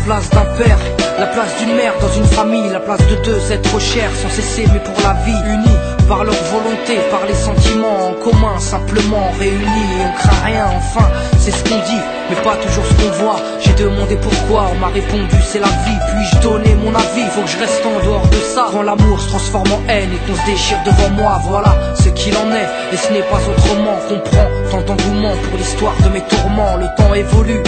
place d'un père, la place d'une mère dans une famille, la place de deux êtres chers sans cesser mais pour la vie, unis par leur volonté, par les sentiments en commun, simplement réunis et on craint rien, enfin c'est ce qu'on dit mais pas toujours ce qu'on voit. J'ai demandé pourquoi, on m'a répondu c'est la vie. Puis-je donner mon avis, faut que je reste en dehors de ça. Quand l'amour se transforme en haine et qu'on se déchire devant moi, voilà ce qu'il en est et ce n'est pas autrement. Comprends tant d'engouement pour l'histoire de mes tourments. Le temps évolue,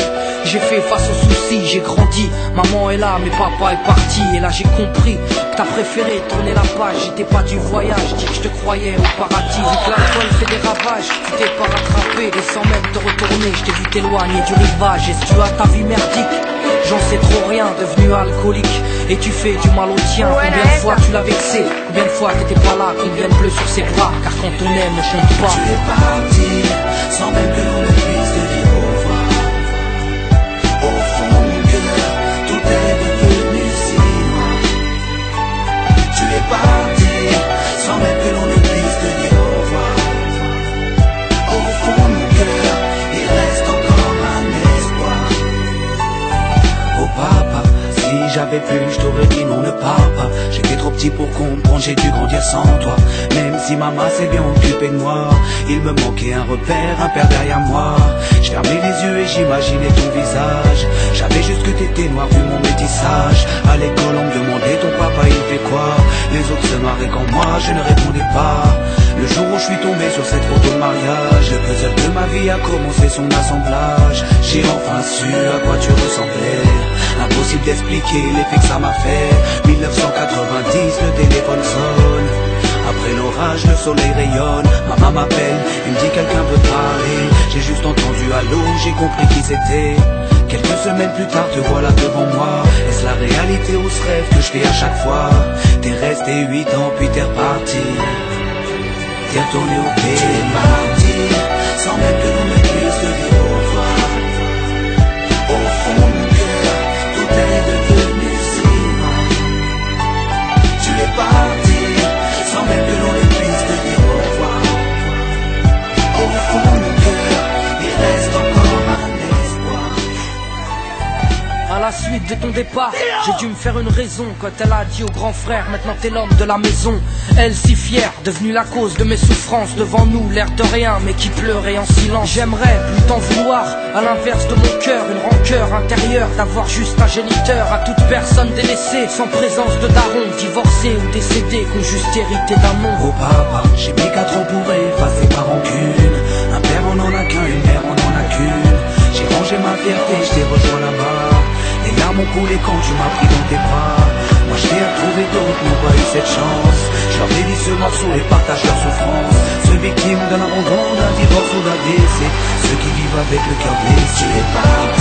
j'ai fait face aux soucis, j'ai grandi. Maman est là mais papa est parti. Et là j'ai compris que t'as préféré tourner la page. J'étais pas du voyage, dis que je te croyais au paradis. Vu que l'alcool fait des ravages, tu t'es pas rattrapé. Et sans même te retourner, je t'ai vu t'éloigner du rivage. Et si tu as ta vie merdique, j'en sais trop rien, devenu alcoolique. Et tu fais du mal au tien. Combien de fois tu l'as vexé, combien de fois t'étais pas là, combien de bleus sur ses bras. Car quand on aime, on chante pas. Tu es parti, sans même que l'on ne puisse te dire au revoir. Au fond mon cœur, tout est devenu si loin. Tu es parti, sans même que l'on ne puisse te dire au revoir. Au fond mon cœur, il reste encore un espoir. Oh papa, si j'avais pu, je t'aurais dit non, ne pars pas. J'étais trop petit pour comprendre, j'ai dû grandir sans toi. Même si maman s'est bien occupée de moi, il me manquait un repère, un père derrière moi. Je fermais les yeux et j'imaginais ton visage. J'avais juste que t'étais noir vu mon métissage. À l'école on me demandait ton papa il fait quoi. Les autres se marraient quand moi je ne répondais pas. Le jour où je suis tombé sur cette photo de mariage, le puzzle de ma vie a commencé son assemblage. J'ai enfin su à quoi tu ressemblais. Impossible d'expliquer l'effet que ça m'a fait. 1990, le téléphone sonne. Après l'orage, le soleil rayonne. Maman m'appelle, il me dit quelqu'un veut parler. J'ai juste entendu allô, j'ai compris qui c'était. Quelques semaines plus tard, te voilà devant moi. Est-ce la réalité ou ce rêve que je fais à chaque fois? T'es resté 8 ans puis t'es reparti. T'es retourné au pays. Tu es parti, sans même que l'on ne puisse te dire au revoir. Au fond mon cœur, tout est devenu si loin. Tu es parti, sans même que l'on ne puisse te dire au revoir. Au fond mon cœur, il reste encore un espoir. À la suite de ton départ, j'ai dû me faire une raison. Quand elle a dit au grand frère, maintenant t'es l'homme de la maison. Elle si fière, devenue la cause de mes souffrances. Devant nous, l'air de rien, mais qui pleurait en silence. J'aimerais plus t'en vouloir, à l'inverse de mon cœur. Une rancœur intérieure, d'avoir juste un géniteur. À toute personne délaissée, sans présence de daron. Divorcé ou décédé, qu'on juste hérité d'un nom. Oh papa, j'ai mis 4 ans pour effacer ma rancune. Un père on en a qu'un, une mère on en a qu'une. J'ai rangé ma fierté, je t'ai rejoint là-bas. Les larmes ont coulé quand tu m'as pris dans tes bras. Moi je t'ai retrouvé, d'autres n'ont pas eu cette chance. Je leur dédie ce morceau et partage leur souffrance. Ceux victimes d'un abandon, d'un divorce ou d'un décès. Ceux qui vivent avec le cœur blessé. Tu es parti.